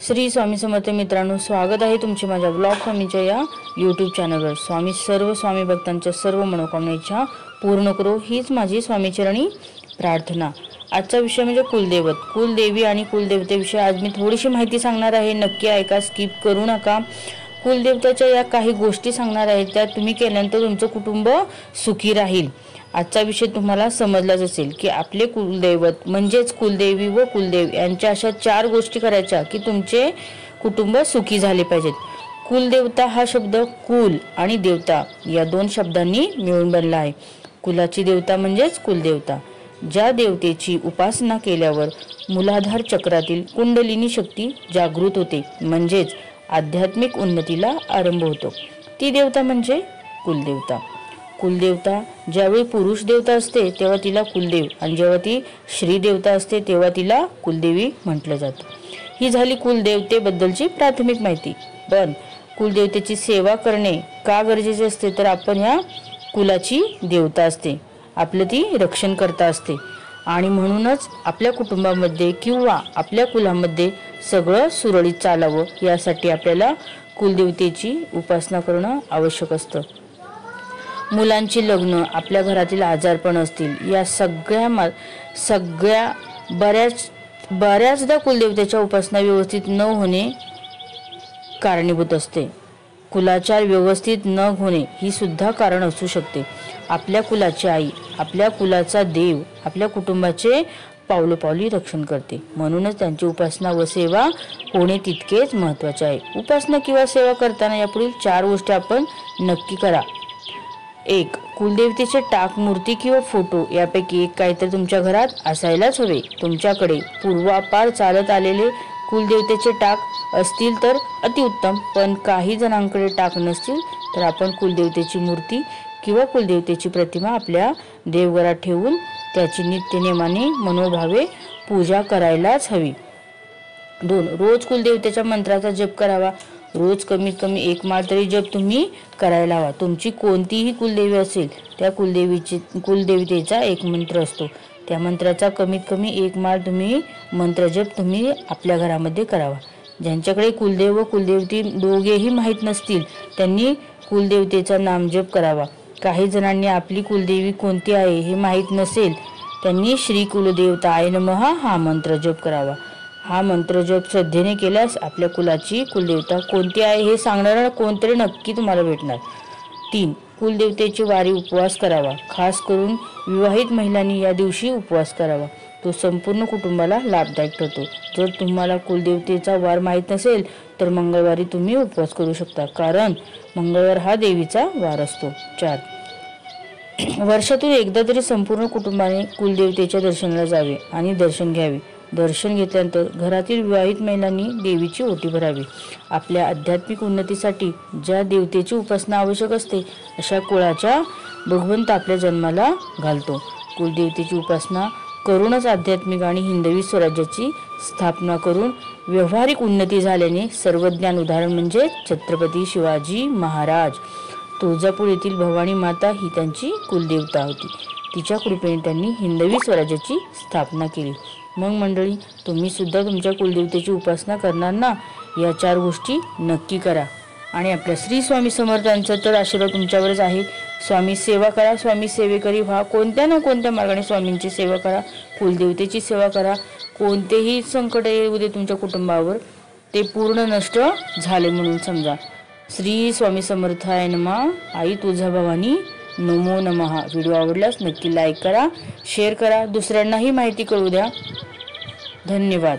श्री स्वामी समर्थ मित्रांनो, स्वागत आहे तुमचे माझ्या ब्लॉग स्वामीच्या या यूट्यूब चॅनलवर। स्वामी सर्व स्वामी भक्तांच्या सर्व मनोकामना इच्छा पूर्ण करो, हीच माझी स्वामीचरणी प्रार्थना। आजचा विषय म्हणजे कुलदैवत, कुलदेवी आणि कुलदेवतेविषयी आज मी थोडीशी माहिती सांगणार आहे। नक्की ऐका, स्किप करू नका। कुलदेवताच्या या काही गोष्टी सांगणार आहे, त्या तुम्ही केल्यानंतर तुमचं कुटुंब सुखी राहील। आजचा विषय तुम्हाला समजलाच असेल की आपले कुलदैवत म्हणजेच कुलदेवी व कुलदेव यांच्या अशा 4 गोष्टी करायच्या की तुमचे कुटुंब सुखी झाले पाहिजेत। कुलदेवता हा शब्द कुल आणि देवता या 2 शब्दांनी मिळून बनला आहे। कुलाची देवता म्हणजेच कुलदेवता, ज्या देवतेची उपासना केल्यावर मूलाधार चक्रातील कुंडलिनी शक्ती जागृत होते, म्हणजेच आध्यात्मिक उन्नतीला आरंभ होतो, ती देवता म्हणजे कुलदेवता। कुलदेवता ज्यावेळी पुरुष देवता असते तेव्हा तिला कुलदेव, आणि जेव्हा ती श्री देवता असते तेव्हा तिला कुलदेवी म्हटलं जातं। ही झाली कुलदेवतेबद्दलची प्राथमिक माहिती। पण कुलदेवतेची सेवा करणे का गरजेचे असते, तर आपण या कुलाची देवता असते, आपलं ती रक्षण करता असते, आणि म्हणूनच आपल्या कुटुंबामध्ये किंवा आपल्या कुलामध्ये सगळं सुरळीत चालावं यासाठी आपल्याला कुलदेवतेची उपासना करणं आवश्यक असतं। मुलांची लग्न, आपल्या घरातील आजारपण असतील, या बऱ्याचदा कुलदेवतेच्या उपासना व्यवस्थित न होणे कारणीभूत असते। कुलाचार व्यवस्थित न होणे ही सुद्धा कारण असू शकते। आपल्या कुलाची आई, आपल्या कुलाचा देव आपल्या कुटुंबाचे पावलोपावली रक्षण करते, म्हणूनच त्यांची उपासना व सेवा होणे तितकेच महत्त्वाचे आहे। उपासना किंवा सेवा करताना यापुढील 4 गोष्टी आपण नक्की करा। 1. कुलदेवतेचे टाक, मूर्ती किंवा फोटो यापैकी एक काहीतरी तुमच्या घरात असायलाच हवे। तुमच्याकडे पूर्वापार चालत आलेले कुलदेवतेचे टाक असतील तर अतिउत्तम, पण काही जणांकडे टाक नसतील तर आपण कुलदेवतेची मूर्ती किंवा कुलदेवतेची प्रतिमा आपल्या देवघरात ठेवून त्याची नित्यनेमाने मनोभावे पूजा करायलाच हवी। 2. रोज कुलदेवतेच्या मंत्राचा जप करावा। रोज कमीत कमी 1 माळ तरी जप तुम्ही करायला हवा। तुमची कोणतीही कुलदेवी असेल त्या कुलदेवतेचा एक मंत्र असतो, त्या मंत्राचा कमीत कमी 1 माळ मंत्र जप तुम्ही आपल्या घरामध्ये करावा। ज्यांच्याकडे कुलदेव व कुलदेवती दोघेही माहीत नसतील त्यांनी कुलदेवतेचा नामजप करावा। काही जणांनी आपली कुलदेवी कोणती आहे हे माहीत नसेल त्यांनी श्री कुलदेवताय नमः हा मंत्र जप करावा। हा मंत्र जप श्रद्धेने केल्यास आपल्या कुलाची कुलदेवता कोणती आहे हे सांगणारा कोणतरी नक्की तुम्हाला भेटणार। 3. कुलदेवतेची वारी उपवास करावा। खास करून विवाहित महिलांनी या दिवशी उपवास करावा, तो संपूर्ण कुटुंबाला लाभदायक ठरतो। जर तुम्हाला कुलदेवतेचा वार माहीत नसेल तर मंगळवारी तुम्ही उपवास करू शकता, कारण मंगळवार हा देवीचा वार असतो। 4. वर्षातून एकदा तरी संपूर्ण कुटुंबाने कुलदेवतेच्या दर्शनाला जावे आणि दर्शन घ्यावे। दर्शन घेतल्यानंतर घरातील विवाहित महिलांनी देवीची ओटी भरावी। आपल्या आध्यात्मिक उन्नतीसाठी ज्या देवतेची उपासना आवश्यक असते अशा कुळाच्या भगवंत आपल्या जन्माला घालतो। कुलदेवतेची उपासना करूनच आध्यात्मिक आणि हिंदवी स्वराज्याची स्थापना करून व्यावहारिक उन्नती झाल्याने सर्वज्ञान उदाहरण म्हणजे छत्रपती शिवाजी महाराज। तुळजापूर येथील भवानी माता ही त्यांची कुलदेवता होती, तिच्या कृपेने त्यांनी हिंदवी स्वराज्याची स्थापना केली। मग मंडळी, तुम्ही सुद्धा तुमच्या कुलदेवतेची उपासना करणार ना? या 4 गोष्टी नक्की करा, आणि आपल्या श्री स्वामी समर्थांचा तर आशीर्वाद तुमच्यावरच आहे। स्वामी सेवा करा, स्वामी सेवेकरी व्हा। कोणत्या ना कोणत्या मार्गाने स्वामींची सेवा करा, कुलदेवतेची सेवा करा। कोणतेही संकट येऊ दे तुमच्या कुटुंबावर, ते पूर्ण नष्ट झाले म्हणून समजा। श्री स्वामी समर्थाय नमः। आई तुळजाभवानी नमो नमः। व्हिडिओ आवडल्यास नक्की लाईक करा, शेअर करा, दुसऱ्यांनाही माहिती कळू द्या। धन्यवाद।